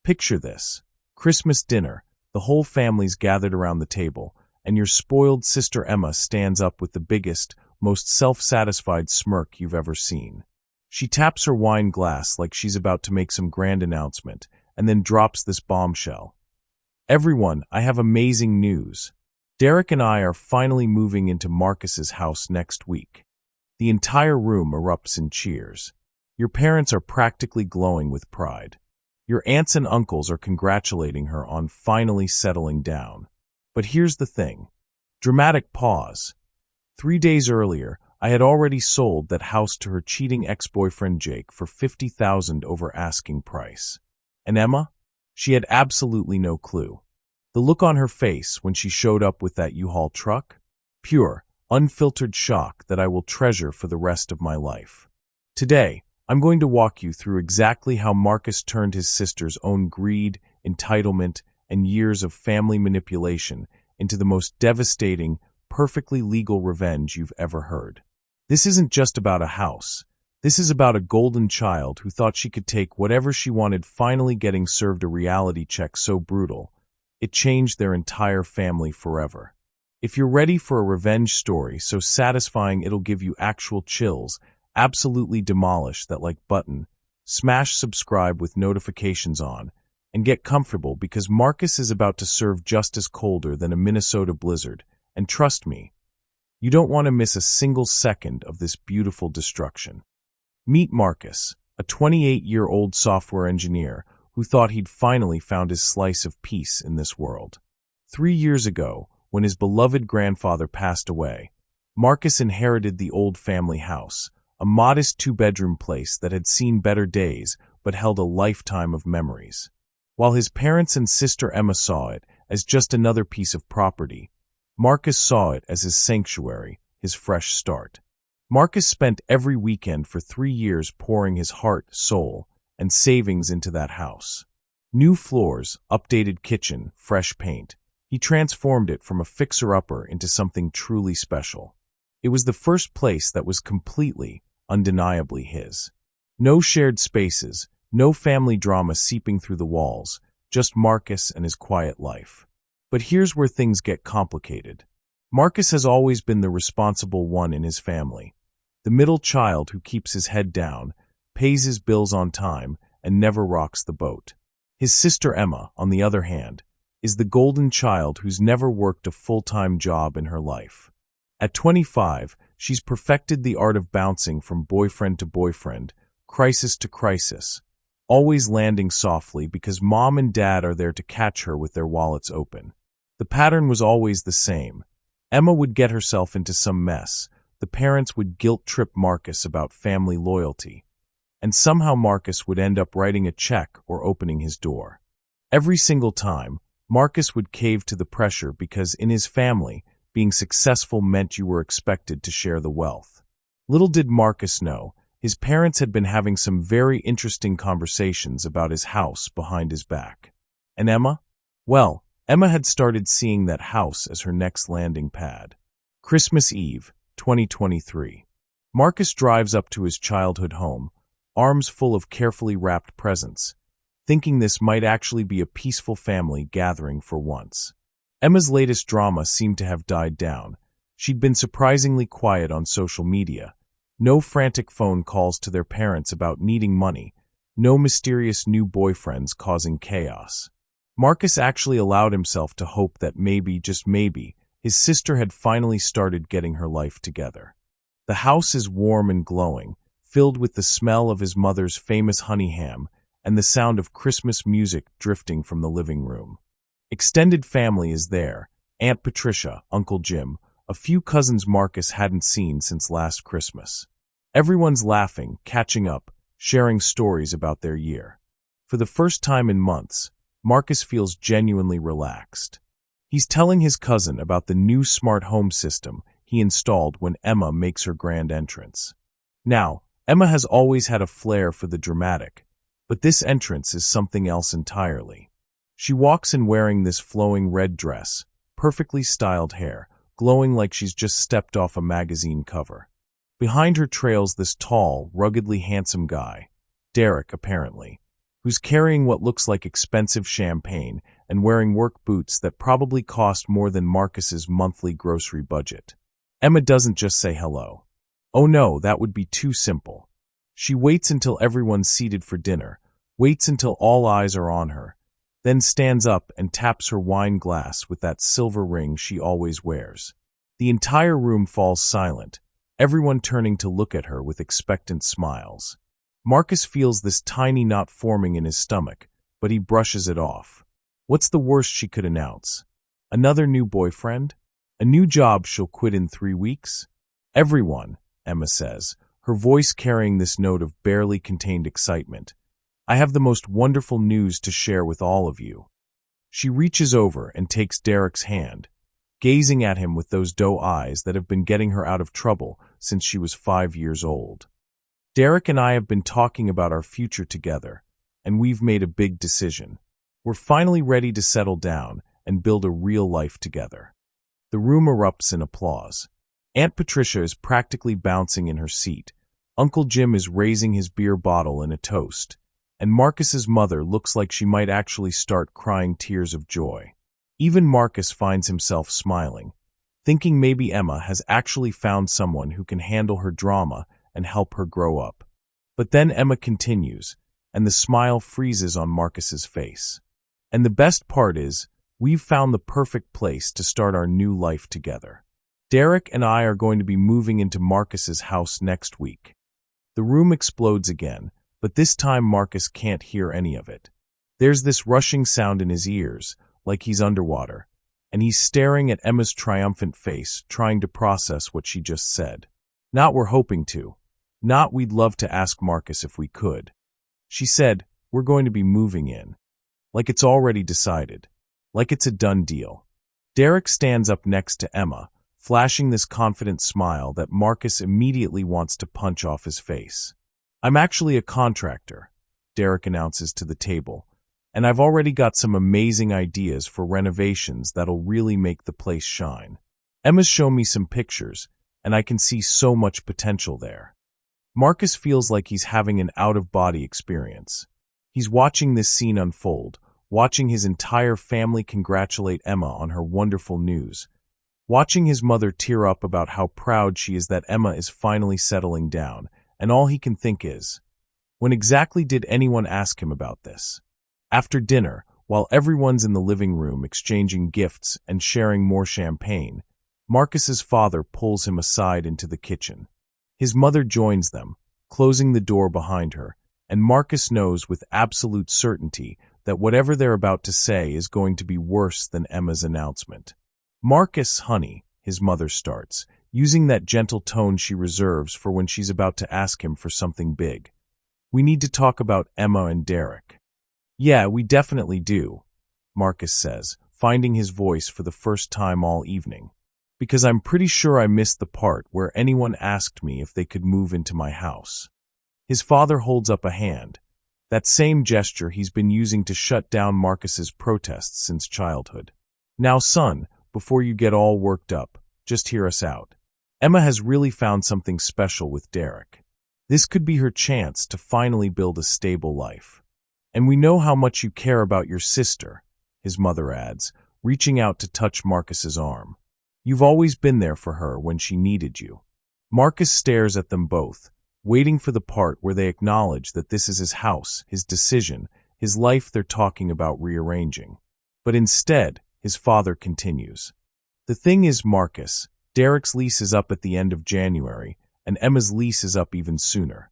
Picture this. Christmas dinner, the whole family's gathered around the table, and your spoiled sister Emma stands up with the biggest, most self-satisfied smirk you've ever seen. She taps her wine glass like she's about to make some grand announcement, and then drops this bombshell. Everyone, I have amazing news. Derek and I are finally moving into Marcus's house next week. The entire room erupts in cheers. Your parents are practically glowing with pride. Your aunts and uncles are congratulating her on finally settling down. But here's the thing. Dramatic pause. 3 days earlier, I had already sold that house to her cheating ex-boyfriend Jake for $50,000 over asking price. And Emma? She had absolutely no clue. The look on her face when she showed up with that U-Haul truck? Pure, unfiltered shock that I will treasure for the rest of my life. Today, I'm going to walk you through exactly how Marcus turned his sister's own greed, entitlement, and years of family manipulation into the most devastating, perfectly legal revenge you've ever heard. This isn't just about a house. This is about a golden child who thought she could take whatever she wanted, finally getting served a reality check so brutal, it changed their entire family forever. If you're ready for a revenge story so satisfying it'll give you actual chills, absolutely demolish that like button, smash subscribe with notifications on, and get comfortable because Marcus is about to serve justice colder than a Minnesota blizzard, and trust me, you don't want to miss a single second of this beautiful destruction. Meet Marcus, a 28-year-old software engineer who thought he'd finally found his slice of peace in this world. 3 years ago, when his beloved grandfather passed away, Marcus inherited the old family house, a modest 2-bedroom place that had seen better days but held a lifetime of memories. While his parents and sister Emma saw it as just another piece of property, Marcus saw it as his sanctuary, his fresh start. Marcus spent every weekend for 3 years pouring his heart, soul, and savings into that house. New floors, updated kitchen, fresh paint. He transformed it from a fixer-upper into something truly special. It was the first place that was completely, undeniably his. No shared spaces, no family drama seeping through the walls, just Marcus and his quiet life. But here's where things get complicated. Marcus has always been the responsible one in his family. The middle child who keeps his head down, pays his bills on time, and never rocks the boat. His sister Emma, on the other hand, is the golden child who's never worked a full-time job in her life. At 25, she's perfected the art of bouncing from boyfriend to boyfriend, crisis to crisis, always landing softly because mom and dad are there to catch her with their wallets open. The pattern was always the same. Emma would get herself into some mess. The parents would guilt-trip Marcus about family loyalty. And somehow Marcus would end up writing a check or opening his door. Every single time, Marcus would cave to the pressure because in his family, being successful meant you were expected to share the wealth. Little did Marcus know, his parents had been having some very interesting conversations about his house behind his back. And Emma? Well, Emma had started seeing that house as her next landing pad. Christmas Eve, 2023. Marcus drives up to his childhood home, arms full of carefully wrapped presents, thinking this might actually be a peaceful family gathering for once. Emma's latest drama seemed to have died down. She'd been surprisingly quiet on social media. No frantic phone calls to their parents about needing money. No mysterious new boyfriends causing chaos. Marcus actually allowed himself to hope that maybe, just maybe, his sister had finally started getting her life together. The house is warm and glowing, filled with the smell of his mother's famous honey ham and the sound of Christmas music drifting from the living room. Extended family is there, Aunt Patricia, Uncle Jim, a few cousins Marcus hadn't seen since last Christmas. Everyone's laughing, catching up, sharing stories about their year. For the first time in months, Marcus feels genuinely relaxed. He's telling his cousin about the new smart home system he installed when Emma makes her grand entrance. Now, Emma has always had a flair for the dramatic, but this entrance is something else entirely. She walks in wearing this flowing red dress, perfectly styled hair, glowing like she's just stepped off a magazine cover. Behind her trails this tall, ruggedly handsome guy, Derek apparently, who's carrying what looks like expensive champagne and wearing work boots that probably cost more than Marcus's monthly grocery budget. Emma doesn't just say hello. Oh no, that would be too simple. She waits until everyone's seated for dinner, waits until all eyes are on her, then stands up and taps her wine glass with that silver ring she always wears. The entire room falls silent, everyone turning to look at her with expectant smiles. Marcus feels this tiny knot forming in his stomach, but he brushes it off. What's the worst she could announce? Another new boyfriend? A new job she'll quit in 3 weeks? Everyone, Emma says, her voice carrying this note of barely contained excitement. I have the most wonderful news to share with all of you. She reaches over and takes Derek's hand, gazing at him with those doe eyes that have been getting her out of trouble since she was 5 years old. Derek and I have been talking about our future together, and we've made a big decision. We're finally ready to settle down and build a real life together. The room erupts in applause. Aunt Patricia is practically bouncing in her seat. Uncle Jim is raising his beer bottle in a toast, and Marcus's mother looks like she might actually start crying tears of joy. Even Marcus finds himself smiling, thinking maybe Emma has actually found someone who can handle her drama and help her grow up. But then Emma continues, and the smile freezes on Marcus's face. And the best part is, we've found the perfect place to start our new life together. Derek and I are going to be moving into Marcus's house next week. The room explodes again, but this time Marcus can't hear any of it. There's this rushing sound in his ears, like he's underwater, and he's staring at Emma's triumphant face, trying to process what she just said. Not we're hoping to. Not we'd love to ask Marcus if we could. She said, we're going to be moving in. Like it's already decided. Like it's a done deal. Derek stands up next to Emma, flashing this confident smile that Marcus immediately wants to punch off his face. I'm actually a contractor, Derek announces to the table, and I've already got some amazing ideas for renovations that'll really make the place shine. Emma's shown me some pictures, and I can see so much potential there. Marcus feels like he's having an out-of-body experience. He's watching this scene unfold, watching his entire family congratulate Emma on her wonderful news, watching his mother tear up about how proud she is that Emma is finally settling down, and all he can think is, when exactly did anyone ask him about this? After dinner, while everyone's in the living room exchanging gifts and sharing more champagne, Marcus's father pulls him aside into the kitchen. His mother joins them, closing the door behind her, and Marcus knows with absolute certainty that whatever they're about to say is going to be worse than Emma's announcement. Marcus, honey, his mother starts, using that gentle tone she reserves for when she's about to ask him for something big. We need to talk about Emma and Derek. Yeah, we definitely do, Marcus says, finding his voice for the first time all evening. Because I'm pretty sure I missed the part where anyone asked me if they could move into my house. His father holds up a hand, that same gesture he's been using to shut down Marcus's protests since childhood. Now, son, before you get all worked up, just hear us out. Emma has really found something special with Derek. This could be her chance to finally build a stable life. And we know how much you care about your sister, his mother adds, reaching out to touch Marcus's arm. You've always been there for her when she needed you. Marcus stares at them both, waiting for the part where they acknowledge that this is his house, his decision, his life they're talking about rearranging. But instead, his father continues. The thing is, Marcus, Derek's lease is up at the end of January, and Emma's lease is up even sooner.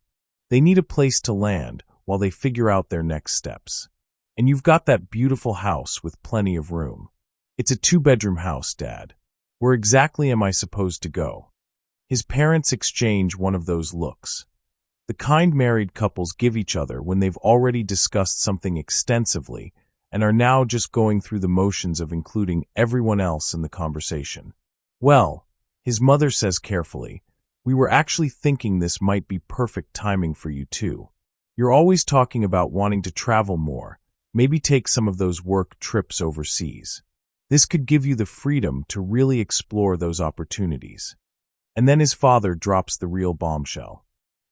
They need a place to land while they figure out their next steps. And you've got that beautiful house with plenty of room. It's a 2-bedroom house, Dad. Where exactly am I supposed to go? His parents exchange one of those looks. The kind married couples give each other when they've already discussed something extensively and are now just going through the motions of including everyone else in the conversation. Well, his mother says carefully, we were actually thinking this might be perfect timing for you too. You're always talking about wanting to travel more, maybe take some of those work trips overseas. This could give you the freedom to really explore those opportunities. And then his father drops the real bombshell.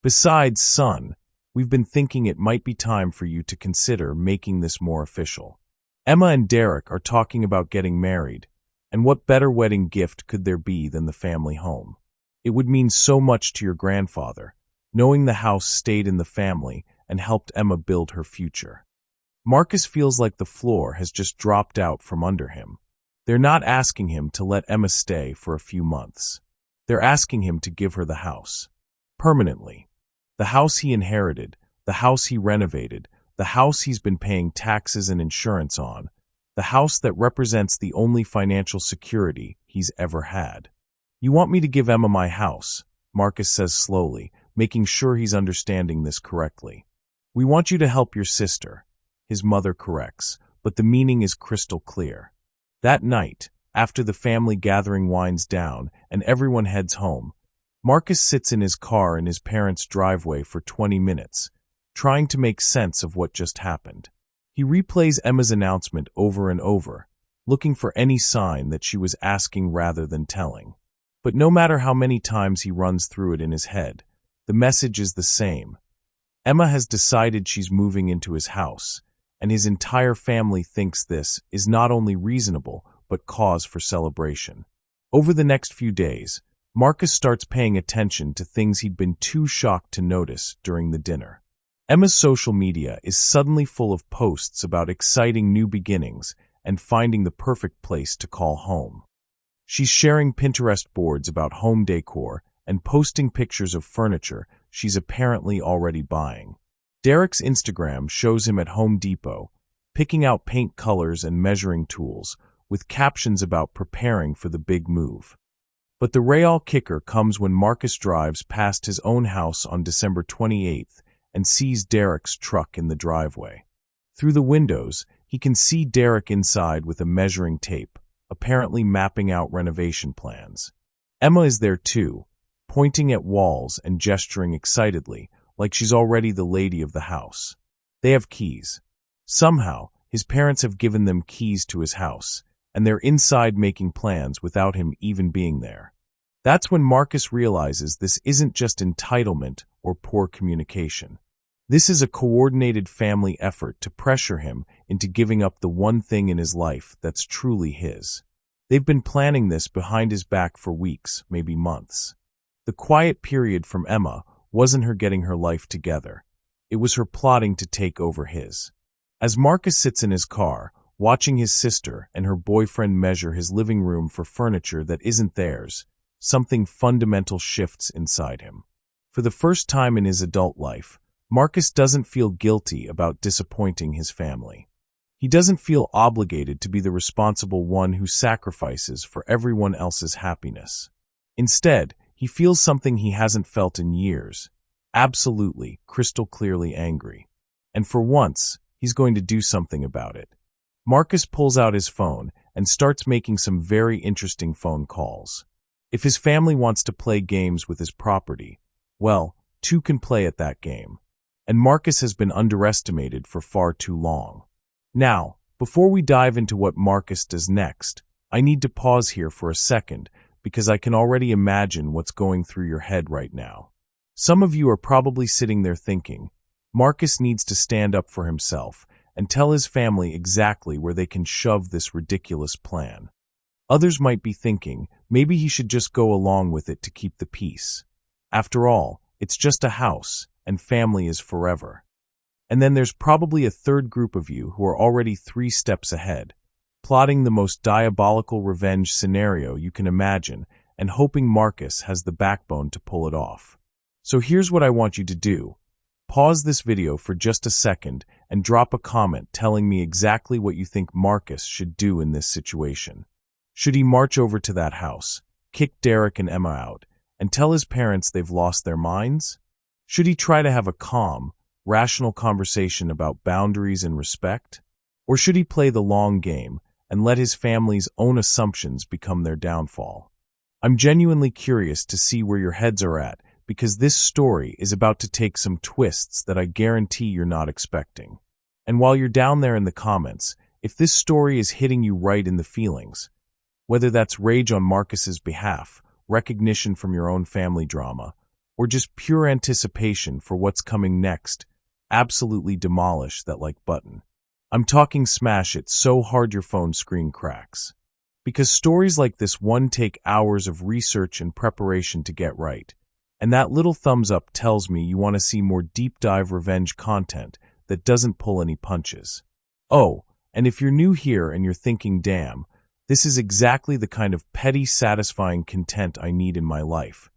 Besides, son, We've been thinking it might be time for you to consider making this more official. Emma and Derek are talking about getting married, and what better wedding gift could there be than the family home? It would mean so much to your grandfather, knowing the house stayed in the family and helped Emma build her future. Marcus feels like the floor has just dropped out from under him. They're not asking him to let Emma stay for a few months. They're asking him to give her the house. Permanently. The house he inherited, the house he renovated, the house he's been paying taxes and insurance on, the house that represents the only financial security he's ever had. You want me to give Emma my house, Marcus says slowly, making sure he's understanding this correctly. We want you to help your sister, his mother corrects, but the meaning is crystal clear. That night, after the family gathering winds down and everyone heads home, Marcus sits in his car in his parents' driveway for 20 minutes, trying to make sense of what just happened. He replays Emma's announcement over and over, looking for any sign that she was asking rather than telling. But no matter how many times he runs through it in his head, the message is the same. Emma has decided she's moving into his house, and his entire family thinks this is not only reasonable, but cause for celebration. Over the next few days, Marcus starts paying attention to things he'd been too shocked to notice during the dinner. Emma's social media is suddenly full of posts about exciting new beginnings and finding the perfect place to call home. She's sharing Pinterest boards about home decor and posting pictures of furniture she's apparently already buying. Derek's Instagram shows him at Home Depot, picking out paint colors and measuring tools, with captions about preparing for the big move. But the real kicker comes when Marcus drives past his own house on December 28th and sees Derek's truck in the driveway. Through the windows, he can see Derek inside with a measuring tape, apparently mapping out renovation plans. Emma is there too, pointing at walls and gesturing excitedly, like she's already the lady of the house. They have keys. Somehow, his parents have given them keys to his house, and they're inside making plans without him even being there. That's when Marcus realizes this isn't just entitlement or poor communication. This is a coordinated family effort to pressure him into giving up the one thing in his life that's truly his. They've been planning this behind his back for weeks, maybe months. The quiet period from Emma wasn't her getting her life together. It was her plotting to take over his. As Marcus sits in his car, watching his sister and her boyfriend measure his living room for furniture that isn't theirs, something fundamental shifts inside him. For the first time in his adult life, Marcus doesn't feel guilty about disappointing his family. He doesn't feel obligated to be the responsible one who sacrifices for everyone else's happiness. Instead, he feels something he hasn't felt in years, absolutely, crystal clearly angry. And for once, he's going to do something about it. Marcus pulls out his phone and starts making some very interesting phone calls. If his family wants to play games with his property, well, two can play at that game. And Marcus has been underestimated for far too long. Now, before we dive into what Marcus does next, I need to pause here for a second because I can already imagine what's going through your head right now. Some of you are probably sitting there thinking, Marcus needs to stand up for himself and tell his family exactly where they can shove this ridiculous plan. Others might be thinking, maybe he should just go along with it to keep the peace. After all, it's just a house, and family is forever. And then there's probably a third group of you who are already 3 steps ahead, plotting the most diabolical revenge scenario you can imagine and hoping Marcus has the backbone to pull it off. So here's what I want you to do. Pause this video for just a second and drop a comment telling me exactly what you think Marcus should do in this situation. Should he march over to that house, kick Derek and Emma out, and tell his parents they've lost their minds? Should he try to have a calm, rational conversation about boundaries and respect? Or should he play the long game and let his family's own assumptions become their downfall? I'm genuinely curious to see where your heads are at because this story is about to take some twists that I guarantee you're not expecting. And while you're down there in the comments, if this story is hitting you right in the feelings, whether that's rage on Marcus's behalf, recognition from your own family drama, or just pure anticipation for what's coming next, absolutely demolish that like button. I'm talking smash it so hard your phone screen cracks. Because stories like this one take hours of research and preparation to get right. And that little thumbs up tells me you want to see more deep dive revenge content that doesn't pull any punches. Oh, and if you're new here and you're thinking, damn, this is exactly the kind of petty, satisfying content I need in my life,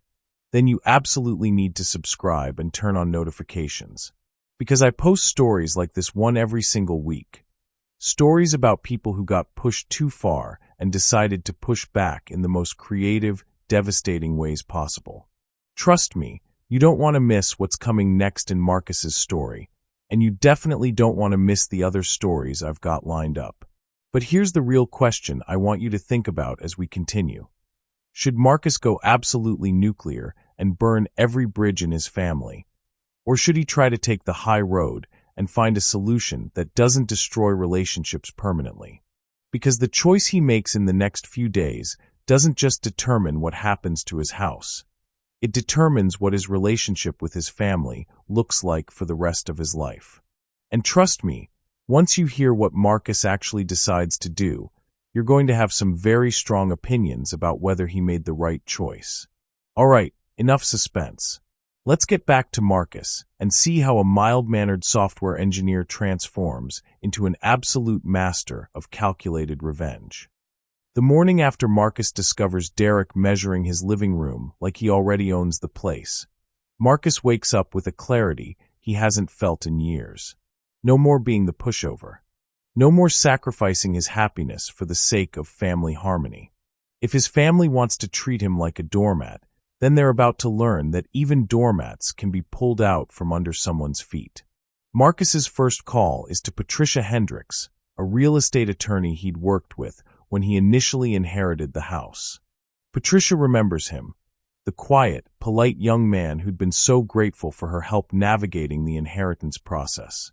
then you absolutely need to subscribe and turn on notifications. Because I post stories like this one every single week. Stories about people who got pushed too far and decided to push back in the most creative, devastating ways possible. Trust me, you don't want to miss what's coming next in Marcus's story, and you definitely don't want to miss the other stories I've got lined up. But here's the real question I want you to think about as we continue. Should Marcus go absolutely nuclear and burn every bridge in his family? Or should he try to take the high road and find a solution that doesn't destroy relationships permanently? Because the choice he makes in the next few days doesn't just determine what happens to his house. It determines what his relationship with his family looks like for the rest of his life. And trust me, once you hear what Marcus actually decides to do, you're going to have some very strong opinions about whether he made the right choice. All right, enough suspense. Let's get back to Marcus and see how a mild-mannered software engineer transforms into an absolute master of calculated revenge. The morning after Marcus discovers Derek measuring his living room like he already owns the place, Marcus wakes up with a clarity he hasn't felt in years. No more being the pushover. No more sacrificing his happiness for the sake of family harmony. If his family wants to treat him like a doormat, then they're about to learn that even doormats can be pulled out from under someone's feet. Marcus's first call is to Patricia Hendricks, a real estate attorney he'd worked with when he initially inherited the house. Patricia remembers him, the quiet, polite young man who'd been so grateful for her help navigating the inheritance process.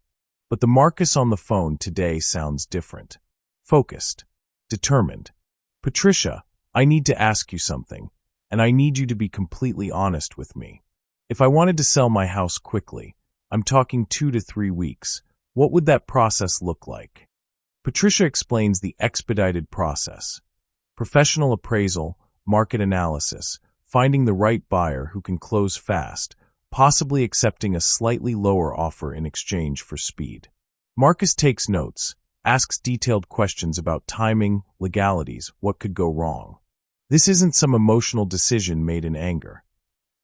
But the Marcus on the phone today sounds different. Focused. Determined. Patricia, I need to ask you something, and I need you to be completely honest with me. If I wanted to sell my house quickly, I'm talking 2 to 3 weeks, what would that process look like? Patricia explains the expedited process. Professional appraisal, market analysis, finding the right buyer who can close fast, possibly accepting a slightly lower offer in exchange for speed. Marcus takes notes, asks detailed questions about timing, legalities, what could go wrong. This isn't some emotional decision made in anger.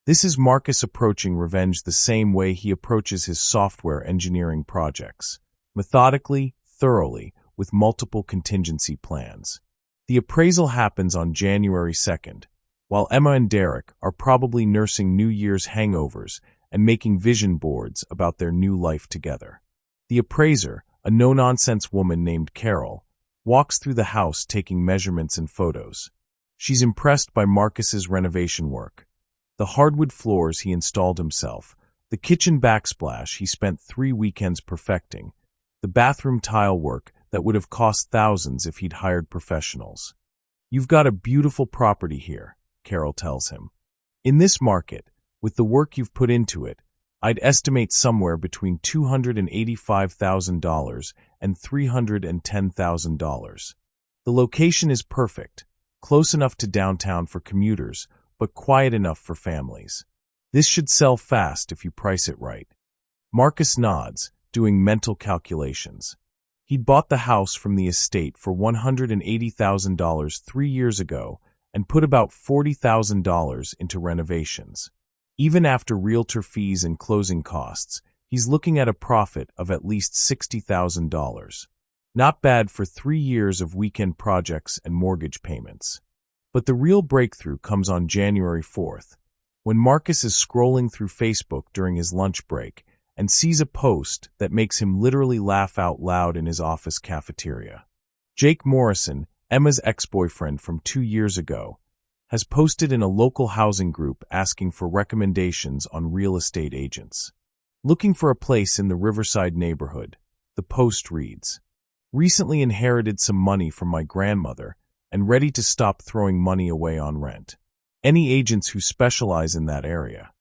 This is Marcus approaching revenge the same way he approaches his software engineering projects. Methodically, thoroughly, with multiple contingency plans. The appraisal happens on January 2nd, while Emma and Derek are probably nursing New Year's hangovers and making vision boards about their new life together. The appraiser, a no-nonsense woman named Carol, walks through the house taking measurements and photos. She's impressed by Marcus's renovation work. The hardwood floors he installed himself, the kitchen backsplash he spent 3 weekends perfecting, the bathroom tile work that would have cost thousands if he'd hired professionals. You've got a beautiful property here, Carol tells him. In this market, with the work you've put into it, I'd estimate somewhere between $285,000 and $310,000. The location is perfect, close enough to downtown for commuters, but quiet enough for families. This should sell fast if you price it right. Marcus nods, doing mental calculations. He'd bought the house from the estate for $180,000 3 years ago and put about $40,000 into renovations. Even after realtor fees and closing costs, he's looking at a profit of at least $60,000. Not bad for 3 years of weekend projects and mortgage payments. But the real breakthrough comes on January 4th, when Marcus is scrolling through Facebook during his lunch break and sees a post that makes him literally laugh out loud in his office cafeteria. Jake Morrison, Emma's ex-boyfriend from 2 years ago, has posted in a local housing group asking for recommendations on real estate agents. Looking for a place in the Riverside neighborhood, the post reads, "Recently inherited some money from my grandmother and ready to stop throwing money away on rent. Any agents who specialize in that area?"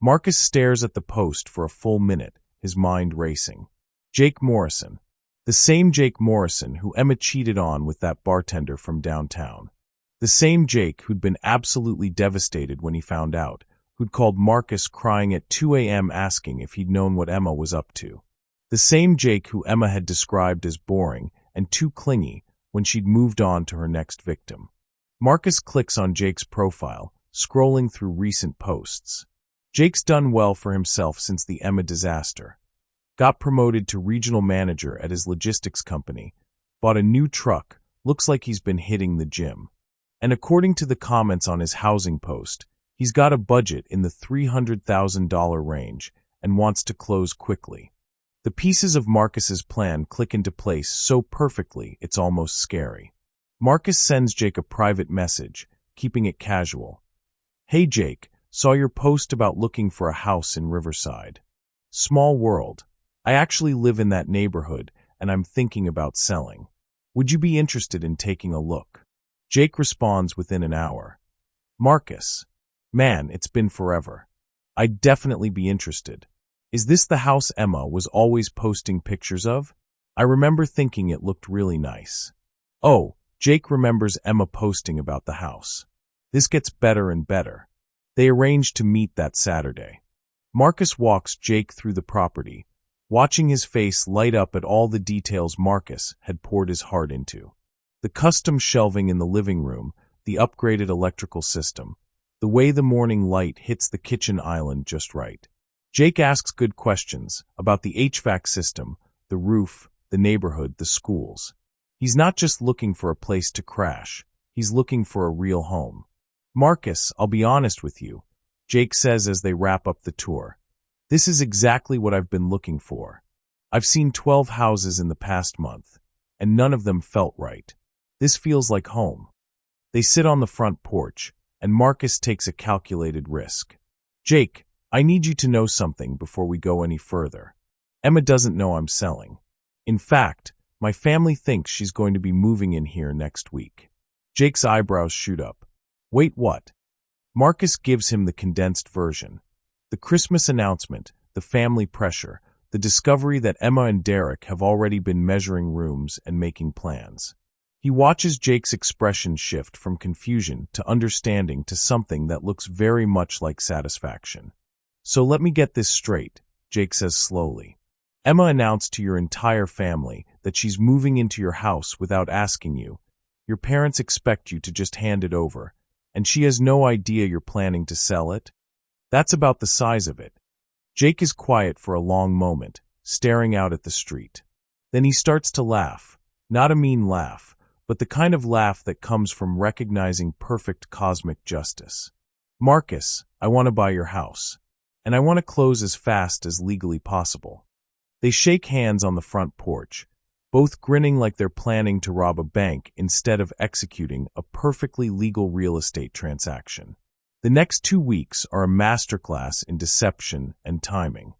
Marcus stares at the post for a full minute, his mind racing. Jake Morrison. The same Jake Morrison who Emma cheated on with that bartender from downtown. The same Jake who'd been absolutely devastated when he found out, who'd called Marcus crying at 2 a.m. asking if he'd known what Emma was up to. The same Jake who Emma had described as boring and too clingy when she'd moved on to her next victim. Marcus clicks on Jake's profile, scrolling through recent posts. Jake's done well for himself since the Emma disaster. Got promoted to regional manager at his logistics company, bought a new truck, looks like he's been hitting the gym. And according to the comments on his housing post, he's got a budget in the $300,000 range and wants to close quickly. The pieces of Marcus's plan click into place so perfectly it's almost scary. Marcus sends Jake a private message, keeping it casual. Hey Jake, saw your post about looking for a house in Riverside. Small world. I actually live in that neighborhood and I'm thinking about selling. Would you be interested in taking a look? Jake responds within an hour. Marcus. Man, it's been forever. I'd definitely be interested. Is this the house Emma was always posting pictures of? I remember thinking it looked really nice. Oh, Jake remembers Emma posting about the house. This gets better and better. They arrange to meet that Saturday. Marcus walks Jake through the property, watching his face light up at all the details Marcus had poured his heart into. The custom shelving in the living room, the upgraded electrical system, the way the morning light hits the kitchen island just right. Jake asks good questions about the HVAC system, the roof, the neighborhood, the schools. He's not just looking for a place to crash, he's looking for a real home. Marcus, I'll be honest with you, Jake says as they wrap up the tour. This is exactly what I've been looking for. I've seen 12 houses in the past month, and none of them felt right. This feels like home. They sit on the front porch, and Marcus takes a calculated risk. Jake, I need you to know something before we go any further. Emma doesn't know I'm selling. In fact, my family thinks she's going to be moving in here next week. Jake's eyebrows shoot up. Wait, what? Marcus gives him the condensed version. The Christmas announcement, the family pressure, the discovery that Emma and Derek have already been measuring rooms and making plans. He watches Jake's expression shift from confusion to understanding to something that looks very much like satisfaction. So let me get this straight, Jake says slowly. Emma announced to your entire family that she's moving into your house without asking you. Your parents expect you to just hand it over, and she has no idea you're planning to sell it? That's about the size of it. Jake is quiet for a long moment, staring out at the street. Then he starts to laugh, not a mean laugh, but the kind of laugh that comes from recognizing perfect cosmic justice. Marcus, I want to buy your house. And I want to close as fast as legally possible. They shake hands on the front porch, both grinning like they're planning to rob a bank instead of executing a perfectly legal real estate transaction. The next 2 weeks are a masterclass in deception and timing.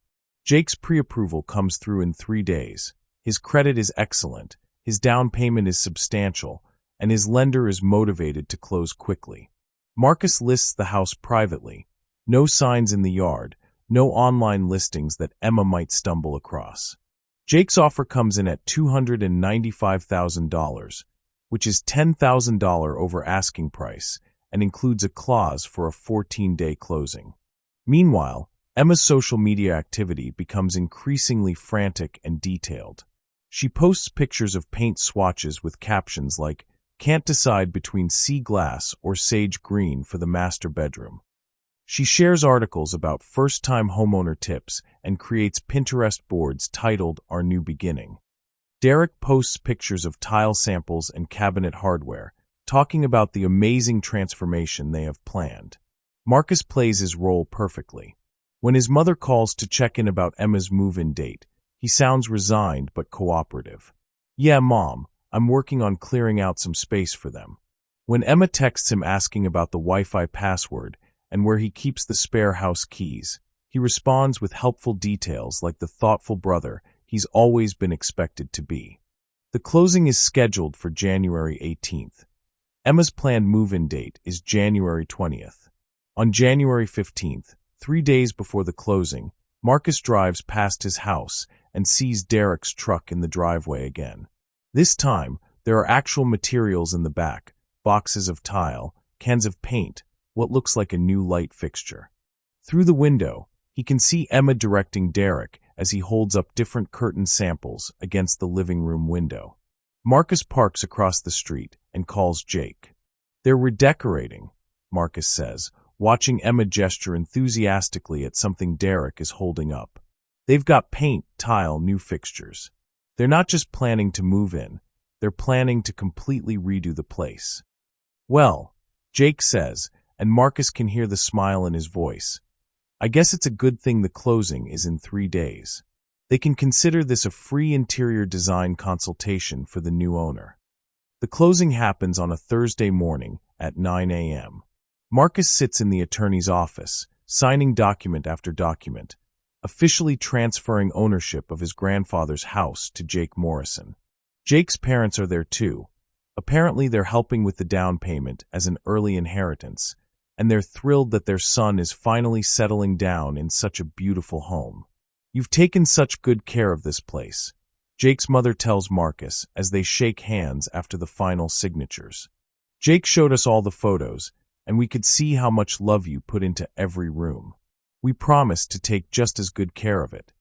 Jake's pre-approval comes through in 3 days. His credit is excellent, his down payment is substantial, and his lender is motivated to close quickly. Marcus lists the house privately. No signs in the yard, no online listings that Emma might stumble across. Jake's offer comes in at $295,000, which is $10,000 over asking price, and includes a clause for a 14-day closing. Meanwhile, Emma's social media activity becomes increasingly frantic and detailed. She posts pictures of paint swatches with captions like, "Can't decide between sea glass or sage green for the master bedroom." She shares articles about first-time homeowner tips and creates Pinterest boards titled Our New Beginning. Derek posts pictures of tile samples and cabinet hardware, talking about the amazing transformation they have planned. Marcus plays his role perfectly. When his mother calls to check in about Emma's move-in date, he sounds resigned but cooperative. "Yeah, Mom, I'm working on clearing out some space for them." When Emma texts him asking about the Wi-Fi password and where he keeps the spare house keys, he responds with helpful details like the thoughtful brother he's always been expected to be. The closing is scheduled for January 18th. Emma's planned move-in date is January 20th. On January 15th, 3 days before the closing, Marcus drives past his house and sees Derek's truck in the driveway again. This time, there are actual materials in the back, boxes of tile, cans of paint, what looks like a new light fixture. Through the window, he can see Emma directing Derek as he holds up different curtain samples against the living room window. Marcus parks across the street and calls Jake. "They're redecorating," Marcus says, watching Emma gesture enthusiastically at something Derek is holding up. "They've got paint, tile, new fixtures. They're not just planning to move in, they're planning to completely redo the place." "Well," Jake says, and Marcus can hear the smile in his voice, "I guess it's a good thing the closing is in 3 days. They can consider this a free interior design consultation for the new owner." The closing happens on a Thursday morning at 9 a.m. Marcus sits in the attorney's office, signing document after document, officially transferring ownership of his grandfather's house to Jake Morrison. Jake's parents are there too. Apparently they're helping with the down payment as an early inheritance, and they're thrilled that their son is finally settling down in such a beautiful home. "You've taken such good care of this place," Jake's mother tells Marcus as they shake hands after the final signatures. "Jake showed us all the photos, and we could see how much love you put into every room. We promised to take just as good care of it."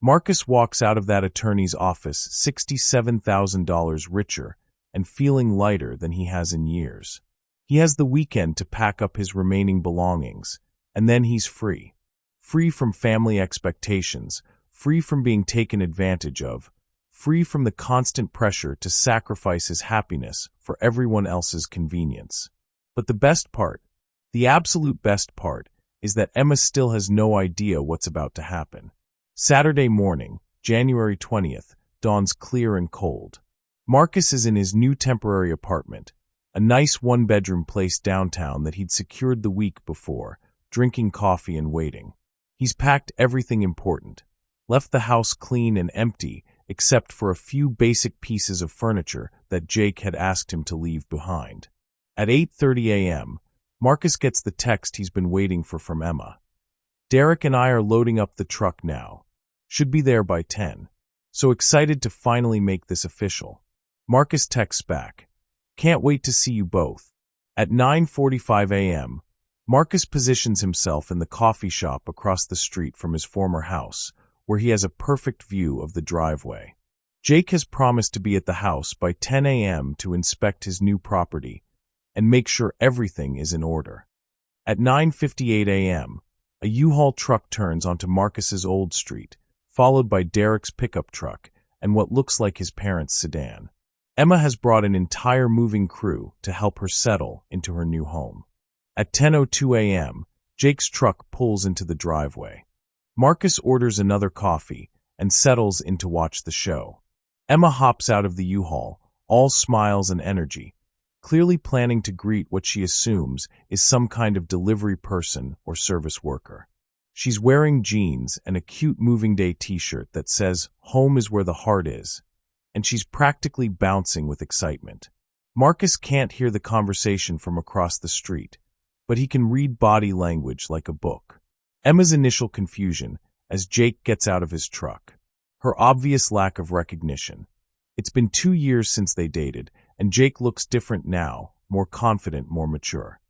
Marcus walks out of that attorney's office $67,000 richer and feeling lighter than he has in years. He has the weekend to pack up his remaining belongings, and then he's free. Free from family expectations, free from being taken advantage of, free from the constant pressure to sacrifice his happiness for everyone else's convenience. But the best part, the absolute best part, is that Emma still has no idea what's about to happen. Saturday morning, January 20th, dawns clear and cold. Marcus is in his new temporary apartment, a nice one-bedroom place downtown that he'd secured the week before, drinking coffee and waiting. He's packed everything important, left the house clean and empty except for a few basic pieces of furniture that Jake had asked him to leave behind. At 8:30 a.m., Marcus gets the text he's been waiting for from Emma. "Derek and I are loading up the truck now. Should be there by 10. So excited to finally make this official." Marcus texts back, "Can't wait to see you both." At 9:45 a.m., Marcus positions himself in the coffee shop across the street from his former house, where he has a perfect view of the driveway. Jake has promised to be at the house by 10 a.m. to inspect his new property and make sure everything is in order. At 9:58 a.m., a U-Haul truck turns onto Marcus's old street, followed by Derek's pickup truck and what looks like his parents' sedan. Emma has brought an entire moving crew to help her settle into her new home. At 10:02 a.m., Jake's truck pulls into the driveway. Marcus orders another coffee and settles in to watch the show. Emma hops out of the U-Haul, all smiles and energy, clearly planning to greet what she assumes is some kind of delivery person or service worker. She's wearing jeans and a cute Moving Day t-shirt that says, "Home is where the heart is," and she's practically bouncing with excitement. Marcus can't hear the conversation from across the street, but he can read body language like a book. Emma's initial confusion as Jake gets out of his truck. Her obvious lack of recognition. It's been 2 years since they dated, and Jake looks different now, more confident, more mature.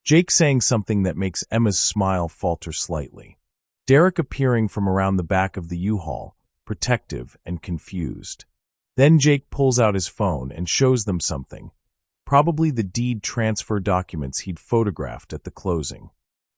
Jake saying something that makes Emma's smile falter slightly. Derek appearing from around the back of the U-Haul, protective and confused. Then Jake pulls out his phone and shows them something, probably the deed transfer documents he'd photographed at the closing.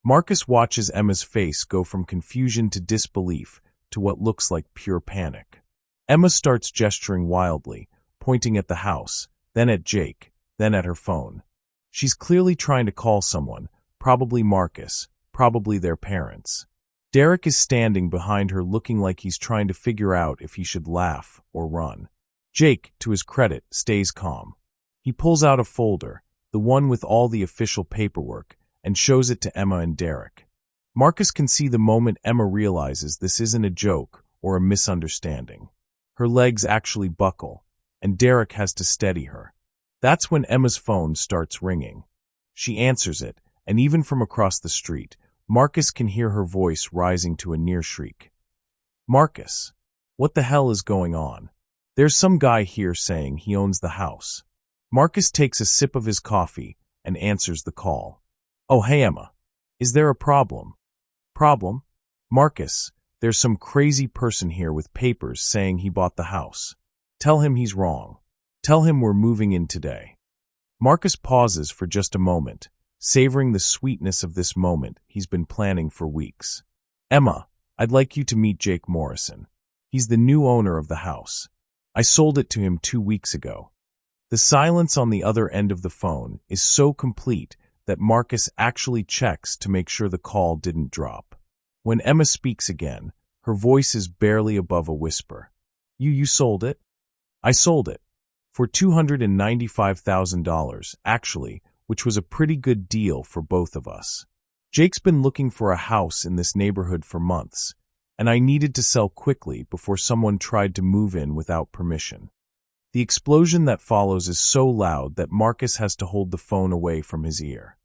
Marcus watches Emma's face go from confusion to disbelief to what looks like pure panic. Emma starts gesturing wildly, pointing at the house, then at Jake, then at her phone. She's clearly trying to call someone, probably Marcus, probably their parents. Derek is standing behind her looking like he's trying to figure out if he should laugh or run. Jake, to his credit, stays calm. He pulls out a folder, the one with all the official paperwork, and shows it to Emma and Derek. Marcus can see the moment Emma realizes this isn't a joke or a misunderstanding. Her legs actually buckle, and Derek has to steady her. That's when Emma's phone starts ringing. She answers it, and even from across the street, Marcus can hear her voice rising to a near shriek. Marcus, what the hell is going on? There's some guy here saying he owns the house. Marcus takes a sip of his coffee and answers the call. Oh, hey Emma. Is there a problem? Problem? Marcus, there's some crazy person here with papers saying he bought the house. Tell him he's wrong. Tell him we're moving in today. Marcus pauses for just a moment, savoring the sweetness of this moment he's been planning for weeks. Emma, I'd like you to meet Jake Morrison. He's the new owner of the house. I sold it to him 2 weeks ago. The silence on the other end of the phone is so complete that Marcus actually checks to make sure the call didn't drop. When Emma speaks again, her voice is barely above a whisper. You sold it? I sold it. For $295,000, actually, which was a pretty good deal for both of us. Jake's been looking for a house in this neighborhood for months, and I needed to sell quickly before someone tried to move in without permission. The explosion that follows is so loud that Marcus has to hold the phone away from his ear.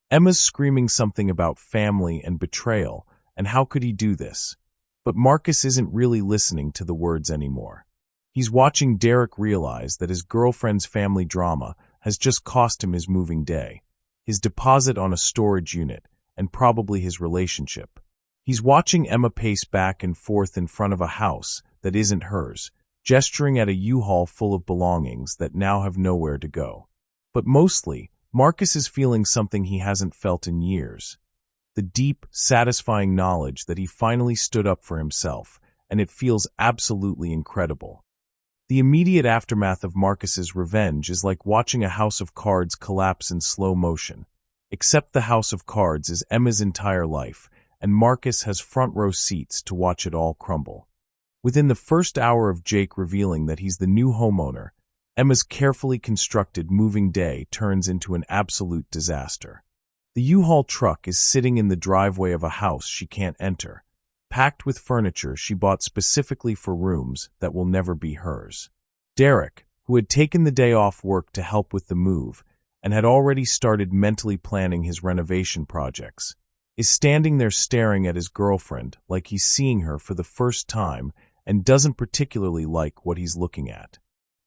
Emma's screaming something about family and betrayal, and how could he do this? But Marcus isn't really listening to the words anymore. He's watching Derek realize that his girlfriend's family drama has just cost him his moving day, his deposit on a storage unit, and probably his relationship. He's watching Emma pace back and forth in front of a house that isn't hers, gesturing at a U-Haul full of belongings that now have nowhere to go. But mostly, Marcus is feeling something he hasn't felt in years. The deep, satisfying knowledge that he finally stood up for himself, and it feels absolutely incredible. The immediate aftermath of Marcus's revenge is like watching a house of cards collapse in slow motion. Except the house of cards is Emma's entire life, and Marcus has front-row seats to watch it all crumble. Within the first hour of Jake revealing that he's the new homeowner, Emma's carefully constructed moving day turns into an absolute disaster. The U-Haul truck is sitting in the driveway of a house she can't enter, packed with furniture she bought specifically for rooms that will never be hers. Derek, who had taken the day off work to help with the move and had already started mentally planning his renovation projects, is standing there staring at his girlfriend like he's seeing her for the first time and doesn't particularly like what he's looking at.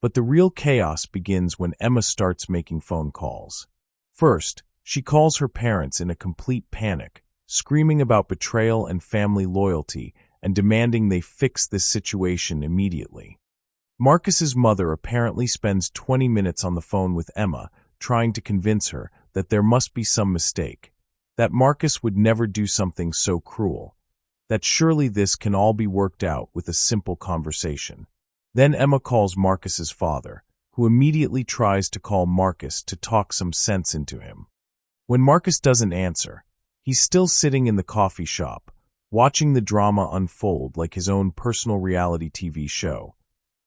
But the real chaos begins when Emma starts making phone calls. First, she calls her parents in a complete panic, screaming about betrayal and family loyalty and demanding they fix this situation immediately. Marcus's mother apparently spends 20 minutes on the phone with Emma, trying to convince her that there must be some mistake, that Marcus would never do something so cruel, that surely this can all be worked out with a simple conversation. Then Emma calls Marcus's father, who immediately tries to call Marcus to talk some sense into him. When Marcus doesn't answer, he's still sitting in the coffee shop, watching the drama unfold like his own personal reality TV show.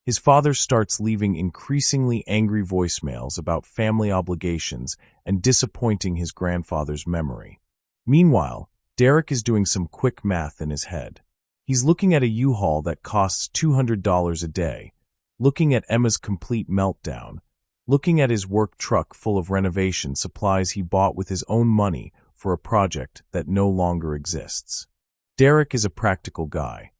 His father starts leaving increasingly angry voicemails about family obligations and disappointing his grandfather's memory. Meanwhile, Derek is doing some quick math in his head. He's looking at a U-Haul that costs $200 a day, looking at Emma's complete meltdown, looking at his work truck full of renovation supplies he bought with his own money for a project that no longer exists. Derek is a practical guy.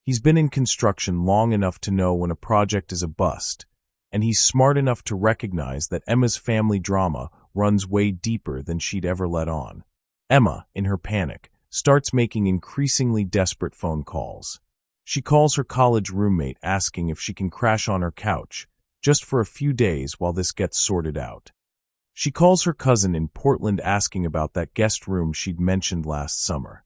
He's been in construction long enough to know when a project is a bust, and he's smart enough to recognize that Emma's family drama runs way deeper than she'd ever let on. Emma, in her panic, starts making increasingly desperate phone calls. She calls her college roommate asking if she can crash on her couch, just for a few days while this gets sorted out. She calls her cousin in Portland asking about that guest room she'd mentioned last summer.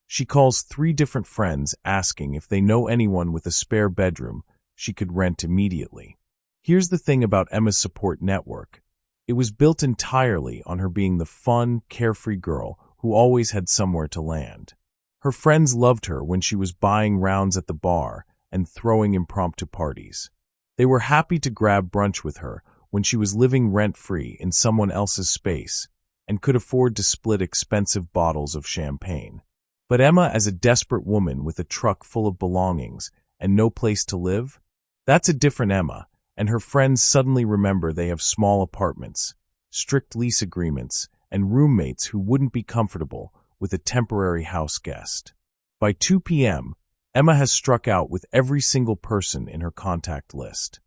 She calls 3 different friends asking if they know anyone with a spare bedroom she could rent immediately. Here's the thing about Emma's support network. It was built entirely on her being the fun, carefree girl who always had somewhere to land. Her friends loved her when she was buying rounds at the bar and throwing impromptu parties. They were happy to grab brunch with her when she was living rent-free in someone else's space and could afford to split expensive bottles of champagne. But Emma, as a desperate woman with a truck full of belongings and no place to live, that's a different Emma, and her friends suddenly remember they have small apartments, strict lease agreements, and roommates who wouldn't be comfortable with a temporary house guest. By 2 p.m., Emma has struck out with every single person in her contact list.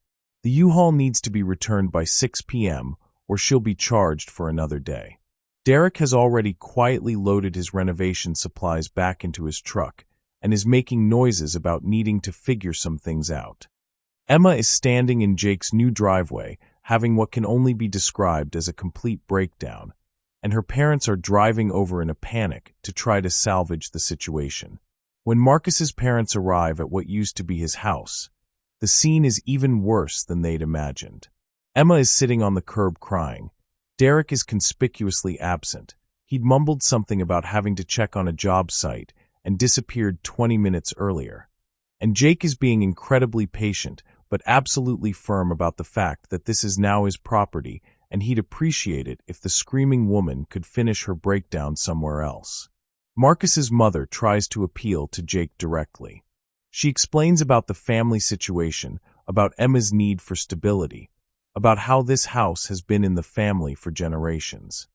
The U-Haul needs to be returned by 6 p.m. or she'll be charged for another day. Derek has already quietly loaded his renovation supplies back into his truck and is making noises about needing to figure some things out. Emma is standing in Jake's new driveway, having what can only be described as a complete breakdown, and her parents are driving over in a panic to try to salvage the situation. When Marcus's parents arrive at what used to be his house, the scene is even worse than they'd imagined. Emma is sitting on the curb crying. Derek is conspicuously absent. He'd mumbled something about having to check on a job site and disappeared 20 minutes earlier. And Jake is being incredibly patient, but absolutely firm about the fact that this is now his property and he'd appreciate it if the screaming woman could finish her breakdown somewhere else. Marcus's mother tries to appeal to Jake directly. She explains about the family situation, about Emma's need for stability, about how this house has been in the family for generations.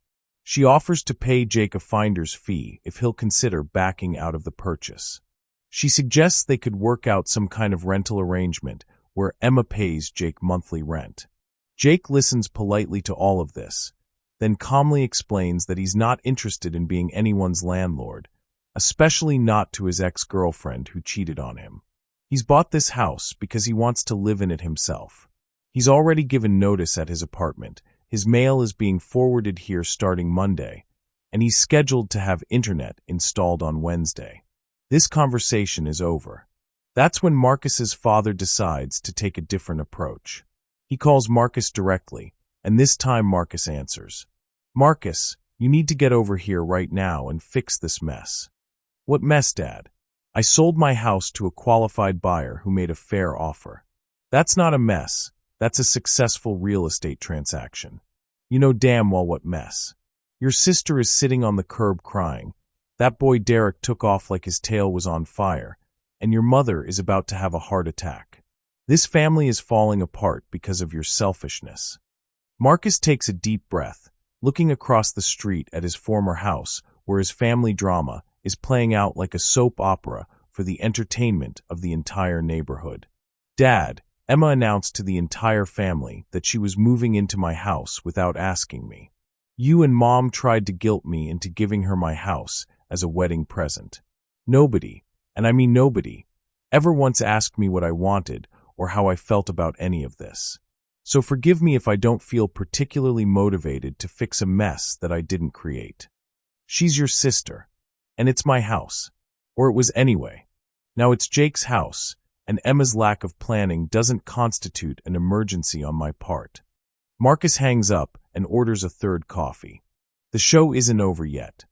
She offers to pay Jake a finder's fee if he'll consider backing out of the purchase. She suggests they could work out some kind of rental arrangement where Emma pays Jake monthly rent. Jake listens politely to all of this, then calmly explains that he's not interested in being anyone's landlord, especially not to his ex-girlfriend who cheated on him. He's bought this house because he wants to live in it himself. He's already given notice at his apartment. His mail is being forwarded here starting Monday, and he's scheduled to have internet installed on Wednesday. This conversation is over. That's when Marcus's father decides to take a different approach. He calls Marcus directly, and this time Marcus answers. "Marcus, you need to get over here right now and fix this mess." "What mess, Dad?" "I sold my house to a qualified buyer who made a fair offer." "That's not a mess. That's a successful real estate transaction." "You know damn well what mess. Your sister is sitting on the curb crying. That boy Derek took off like his tail was on fire, and your mother is about to have a heart attack. This family is falling apart because of your selfishness." Marcus takes a deep breath, looking across the street at his former house where his family drama is playing out like a soap opera for the entertainment of the entire neighborhood. "Dad," Emma announced to the entire family that she was moving into my house without asking me. "You and Mom tried to guilt me into giving her my house as a wedding present. Nobody, and I mean nobody, ever once asked me what I wanted or how I felt about any of this. So forgive me if I don't feel particularly motivated to fix a mess that I didn't create. She's your sister, and it's my house. Or it was anyway. Now it's Jake's house, and Emma's lack of planning doesn't constitute an emergency on my part." Marcus hangs up and orders a third coffee. The show isn't over yet.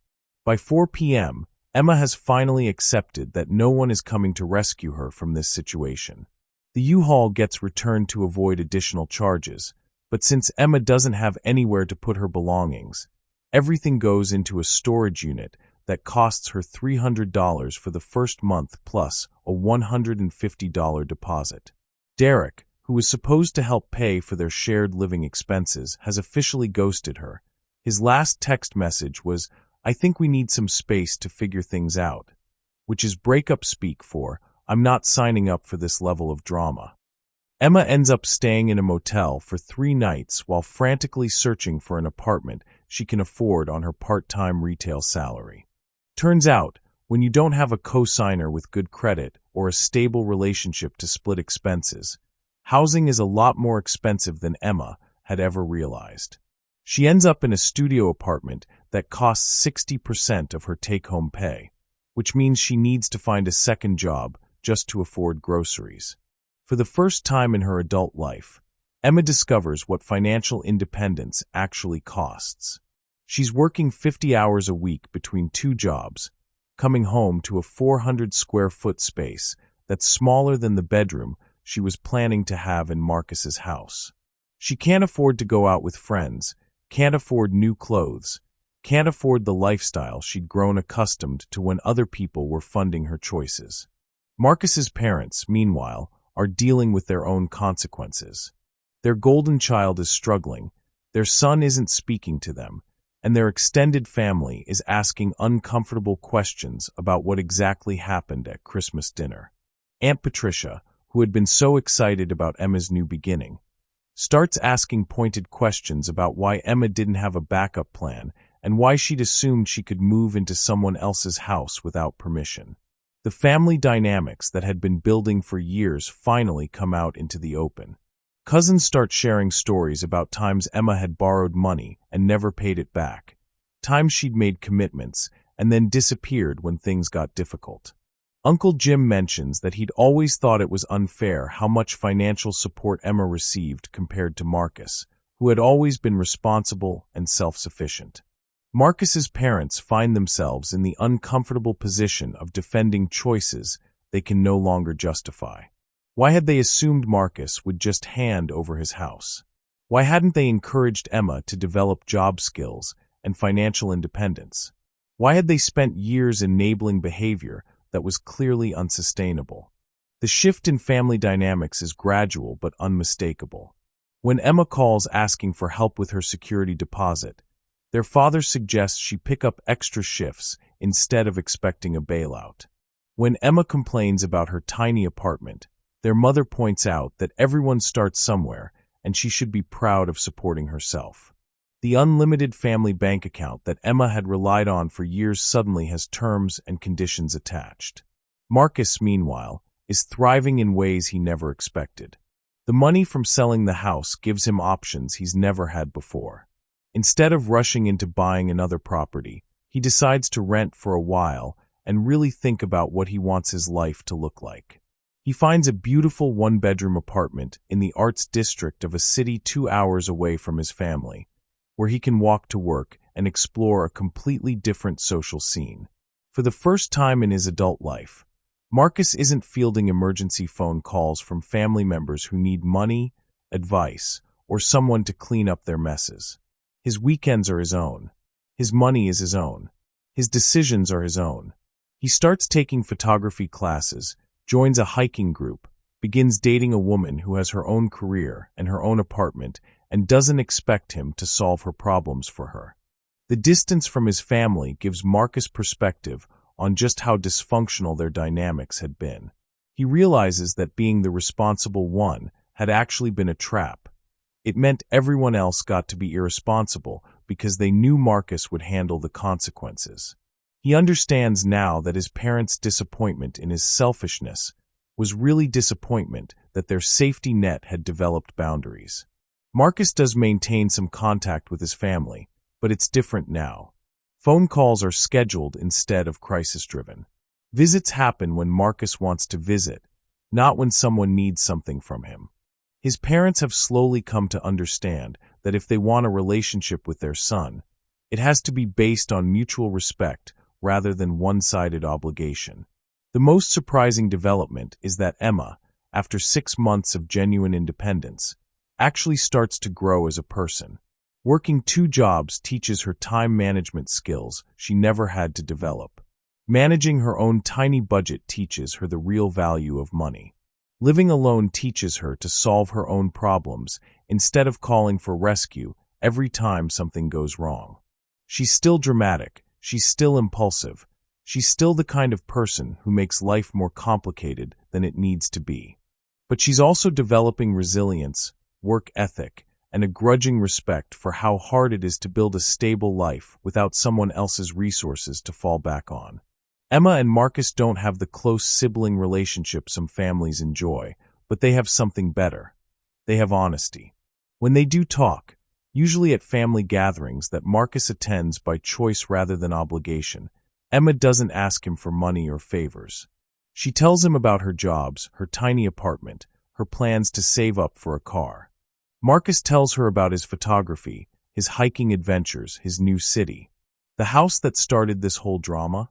By 4 p.m., Emma has finally accepted that no one is coming to rescue her from this situation. The U-Haul gets returned to avoid additional charges, but since Emma doesn't have anywhere to put her belongings, everything goes into a storage unit that costs her $300 for the first month plus a $150 deposit. Derek, who was supposed to help pay for their shared living expenses, has officially ghosted her. His last text message was, "I think we need some space to figure things out," which is breakup speak for, "I'm not signing up for this level of drama." Emma ends up staying in a motel for 3 nights while frantically searching for an apartment she can afford on her part-time retail salary. Turns out, when you don't have a co-signer with good credit or a stable relationship to split expenses, housing is a lot more expensive than Emma had ever realized. She ends up in a studio apartment that costs 60% of her take-home pay, which means she needs to find a second job just to afford groceries. For the first time in her adult life, Emma discovers what financial independence actually costs. She's working 50 hours a week between 2 jobs, coming home to a 400-square-foot space that's smaller than the bedroom she was planning to have in Marcus's house. She can't afford to go out with friends, can't afford new clothes, can't afford the lifestyle she'd grown accustomed to when other people were funding her choices. Marcus's parents, meanwhile, are dealing with their own consequences. Their golden child is struggling, their son isn't speaking to them, and their extended family is asking uncomfortable questions about what exactly happened at Christmas dinner. Aunt Patricia, who had been so excited about Emma's new beginning, starts asking pointed questions about why Emma didn't have a backup plan and why she'd assumed she could move into someone else's house without permission. The family dynamics that had been building for years finally come out into the open. Cousins start sharing stories about times Emma had borrowed money and never paid it back, times she'd made commitments and then disappeared when things got difficult. Uncle Jim mentions that he'd always thought it was unfair how much financial support Emma received compared to Marcus, who had always been responsible and self-sufficient. Marcus's parents find themselves in the uncomfortable position of defending choices they can no longer justify. Why had they assumed Marcus would just hand over his house? Why hadn't they encouraged Emma to develop job skills and financial independence? Why had they spent years enabling behavior that was clearly unsustainable? The shift in family dynamics is gradual but unmistakable. When Emma calls asking for help with her security deposit, their father suggests she pick up extra shifts instead of expecting a bailout. When Emma complains about her tiny apartment, their mother points out that everyone starts somewhere and she should be proud of supporting herself. The unlimited family bank account that Emma had relied on for years suddenly has terms and conditions attached. Marcus, meanwhile, is thriving in ways he never expected. The money from selling the house gives him options he's never had before. Instead of rushing into buying another property, he decides to rent for a while and really think about what he wants his life to look like. He finds a beautiful one-bedroom apartment in the arts district of a city 2 hours away from his family, where he can walk to work and explore a completely different social scene. For the first time in his adult life, Marcus isn't fielding emergency phone calls from family members who need money, advice, or someone to clean up their messes. His weekends are his own. His money is his own. His decisions are his own. He starts taking photography classes, joins a hiking group, begins dating a woman who has her own career and her own apartment and doesn't expect him to solve her problems for her. The distance from his family gives Marcus perspective on just how dysfunctional their dynamics had been. He realizes that being the responsible one had actually been a trap. It meant everyone else got to be irresponsible because they knew Marcus would handle the consequences. He understands now that his parents' disappointment in his selfishness was really disappointment that their safety net had developed boundaries. Marcus does maintain some contact with his family, but it's different now. Phone calls are scheduled instead of crisis-driven. Visits happen when Marcus wants to visit, not when someone needs something from him. His parents have slowly come to understand that if they want a relationship with their son, it has to be based on mutual respect rather than one-sided obligation. The most surprising development is that Emma, after 6 months of genuine independence, actually starts to grow as a person. Working 2 jobs teaches her time management skills she never had to develop. Managing her own tiny budget teaches her the real value of money. Living alone teaches her to solve her own problems instead of calling for rescue every time something goes wrong. She's still dramatic. She's still impulsive. She's still the kind of person who makes life more complicated than it needs to be. But she's also developing resilience, work ethic, and a grudging respect for how hard it is to build a stable life without someone else's resources to fall back on. Emma and Marcus don't have the close sibling relationship some families enjoy, but they have something better. They have honesty. When they do talk, usually at family gatherings that Marcus attends by choice rather than obligation, Emma doesn't ask him for money or favors. She tells him about her jobs, her tiny apartment, her plans to save up for a car. Marcus tells her about his photography, his hiking adventures, his new city. The house that started this whole drama?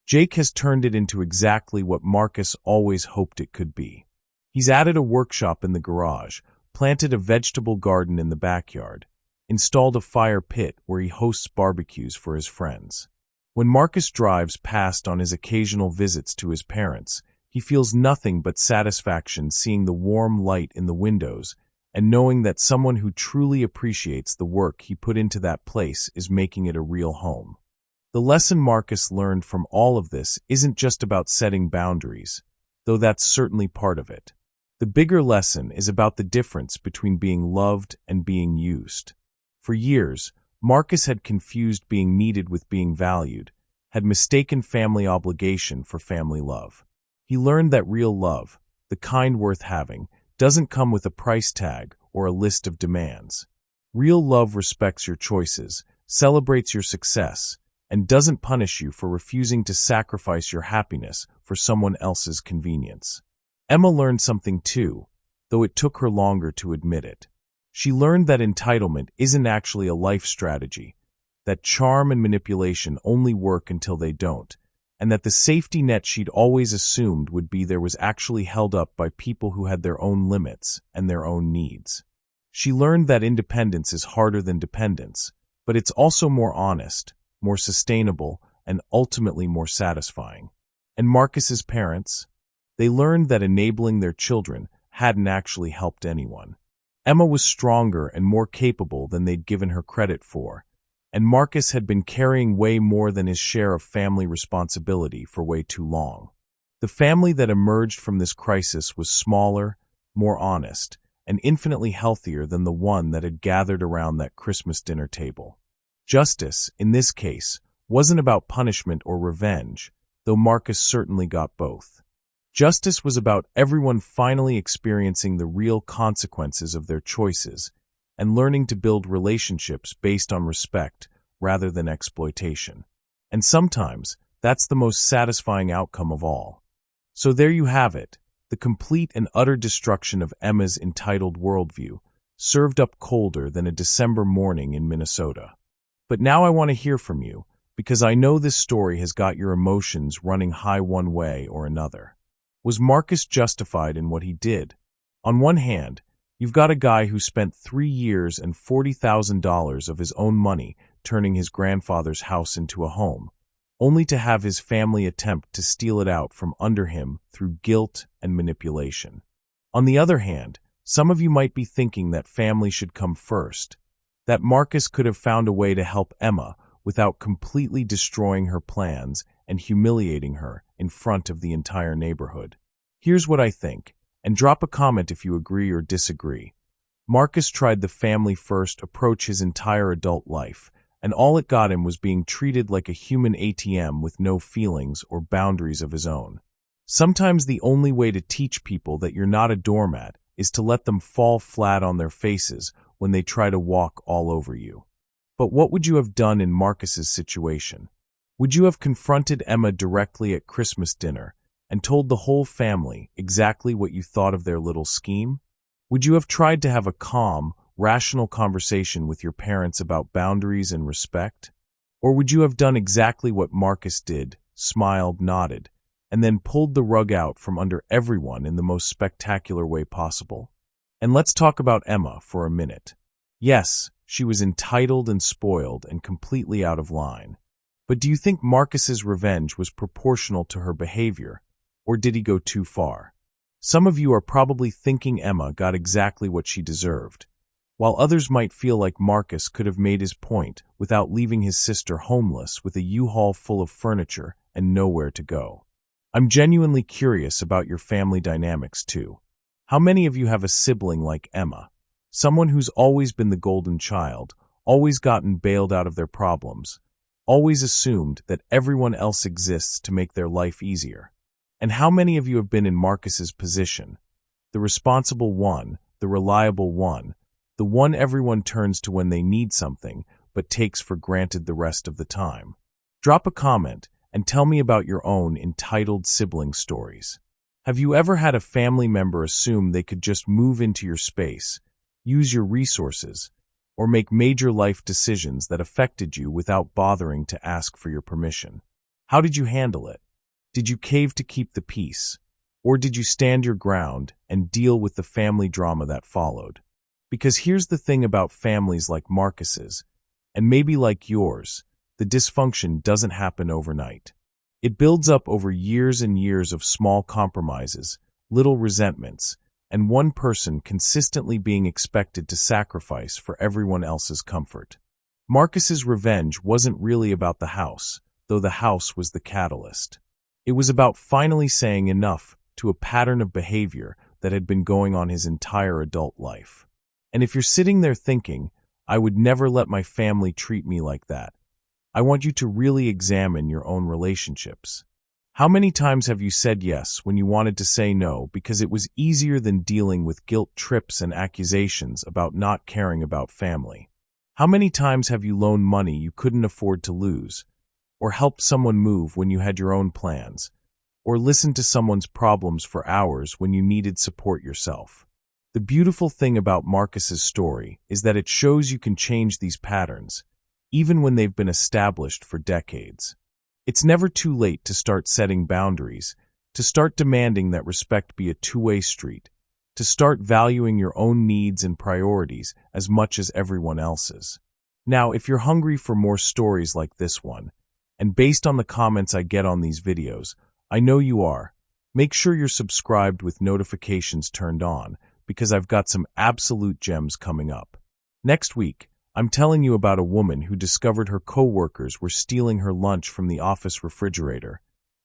Jake has turned it into exactly what Marcus always hoped it could be. He's added a workshop in the garage, planted a vegetable garden in the backyard, installed a fire pit where he hosts barbecues for his friends. When Marcus drives past on his occasional visits to his parents, he feels nothing but satisfaction seeing the warm light in the windows and knowing that someone who truly appreciates the work he put into that place is making it a real home. The lesson Marcus learned from all of this isn't just about setting boundaries, though that's certainly part of it. The bigger lesson is about the difference between being loved and being used. For years, Marcus had confused being needed with being valued, had mistaken family obligation for family love. He learned that real love, the kind worth having, doesn't come with a price tag or a list of demands. Real love respects your choices, celebrates your success, and doesn't punish you for refusing to sacrifice your happiness for someone else's convenience. Emma learned something too, though it took her longer to admit it. She learned that entitlement isn't actually a life strategy, that charm and manipulation only work until they don't, and that the safety net she'd always assumed would be there was actually held up by people who had their own limits and their own needs. She learned that independence is harder than dependence, but it's also more honest, more sustainable, and ultimately more satisfying. And Marcus's parents? They learned that enabling their children hadn't actually helped anyone. Emma was stronger and more capable than they'd given her credit for, and Marcus had been carrying way more than his share of family responsibility for way too long. The family that emerged from this crisis was smaller, more honest, and infinitely healthier than the one that had gathered around that Christmas dinner table. Justice, in this case, wasn't about punishment or revenge, though Marcus certainly got both. Justice was about everyone finally experiencing the real consequences of their choices and learning to build relationships based on respect rather than exploitation. And sometimes, that's the most satisfying outcome of all. So there you have it, the complete and utter destruction of Emma's entitled worldview, served up colder than a December morning in Minnesota. But now I want to hear from you, because I know this story has got your emotions running high one way or another. Was Marcus justified in what he did? On one hand, you've got a guy who spent 3 years and $40,000 of his own money turning his grandfather's house into a home, only to have his family attempt to steal it out from under him through guilt and manipulation. On the other hand, some of you might be thinking that family should come first, that Marcus could have found a way to help Emma without completely destroying her plans and humiliating her in front of the entire neighborhood. Here's what I think, and drop a comment if you agree or disagree. Marcus tried the family-first approach his entire adult life, and all it got him was being treated like a human ATM with no feelings or boundaries of his own. Sometimes the only way to teach people that you're not a doormat is to let them fall flat on their faces when they try to walk all over you. But what would you have done in Marcus's situation? Would you have confronted Emma directly at Christmas dinner and told the whole family exactly what you thought of their little scheme? Would you have tried to have a calm, rational conversation with your parents about boundaries and respect? Or would you have done exactly what Marcus did, smiled, nodded, and then pulled the rug out from under everyone in the most spectacular way possible? And let's talk about Emma for a minute. Yes, she was entitled and spoiled and completely out of line. But do you think Marcus's revenge was proportional to her behavior, or did he go too far? Some of you are probably thinking Emma got exactly what she deserved, while others might feel like Marcus could have made his point without leaving his sister homeless with a U-Haul full of furniture and nowhere to go. I'm genuinely curious about your family dynamics too. How many of you have a sibling like Emma? Someone who's always been the golden child, always gotten bailed out of their problems, always assumed that everyone else exists to make their life easier. And how many of you have been in Marcus's position? The responsible one, the reliable one, the one everyone turns to when they need something, but takes for granted the rest of the time. Drop a comment and tell me about your own entitled sibling stories. Have you ever had a family member assume they could just move into your space, use your resources, or make major life decisions that affected you without bothering to ask for your permission? How did you handle it? Did you cave to keep the peace? Or did you stand your ground and deal with the family drama that followed? Because here's the thing about families like Marcus's, and maybe like yours, the dysfunction doesn't happen overnight. It builds up over years and years of small compromises, little resentments, and one person consistently being expected to sacrifice for everyone else's comfort. Marcus's revenge wasn't really about the house, though the house was the catalyst. It was about finally saying enough to a pattern of behavior that had been going on his entire adult life. And if you're sitting there thinking, I would never let my family treat me like that, I want you to really examine your own relationships. How many times have you said yes when you wanted to say no because it was easier than dealing with guilt trips and accusations about not caring about family? How many times have you loaned money you couldn't afford to lose, or helped someone move when you had your own plans, or listened to someone's problems for hours when you needed support yourself? The beautiful thing about Marcus's story is that it shows you can change these patterns, even when they've been established for decades. It's never too late to start setting boundaries, to start demanding that respect be a two-way street, to start valuing your own needs and priorities as much as everyone else's. Now, if you're hungry for more stories like this one, and based on the comments I get on these videos, I know you are, make sure you're subscribed with notifications turned on, because I've got some absolute gems coming up. Next week, I'm telling you about a woman who discovered her co-workers were stealing her lunch from the office refrigerator,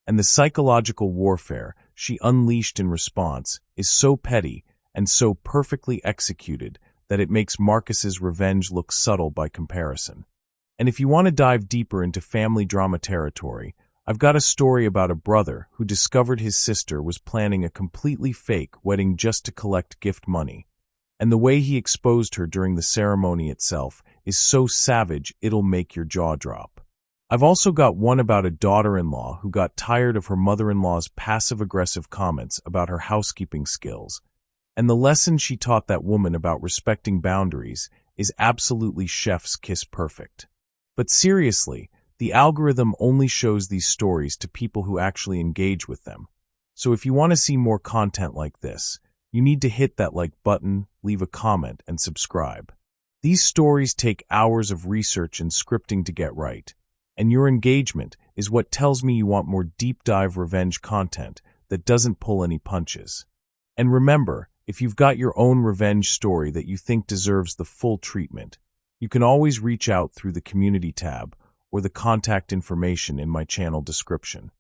and the psychological warfare she unleashed in response is so petty and so perfectly executed that it makes Marcus's revenge look subtle by comparison. And if you want to dive deeper into family drama territory, I've got a story about a brother who discovered his sister was planning a completely fake wedding just to collect gift money. And the way he exposed her during the ceremony itself is so savage it'll make your jaw drop. I've also got one about a daughter-in-law who got tired of her mother-in-law's passive-aggressive comments about her housekeeping skills, and the lesson she taught that woman about respecting boundaries is absolutely chef's kiss perfect. But seriously, the algorithm only shows these stories to people who actually engage with them. So if you want to see more content like this, you need to hit that like button, leave a comment, and subscribe. These stories take hours of research and scripting to get right, and your engagement is what tells me you want more deep dive revenge content that doesn't pull any punches. And remember, if you've got your own revenge story that you think deserves the full treatment, you can always reach out through the community tab or the contact information in my channel description.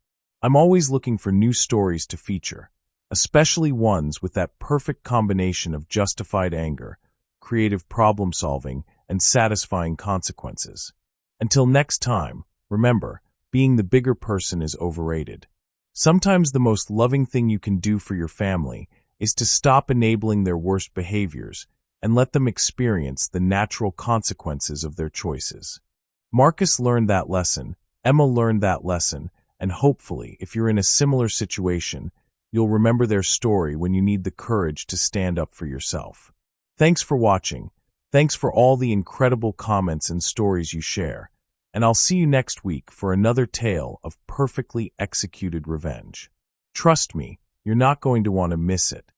I'm always looking for new stories to feature, especially ones with that perfect combination of justified anger, creative problem-solving, and satisfying consequences. Until next time, remember, being the bigger person is overrated. Sometimes the most loving thing you can do for your family is to stop enabling their worst behaviors and let them experience the natural consequences of their choices. Marcus learned that lesson, Emma learned that lesson, and hopefully, if you're in a similar situation, you'll remember their story when you need the courage to stand up for yourself. Thanks for watching. Thanks for all the incredible comments and stories you share. And I'll see you next week for another tale of perfectly executed revenge. Trust me, you're not going to want to miss it.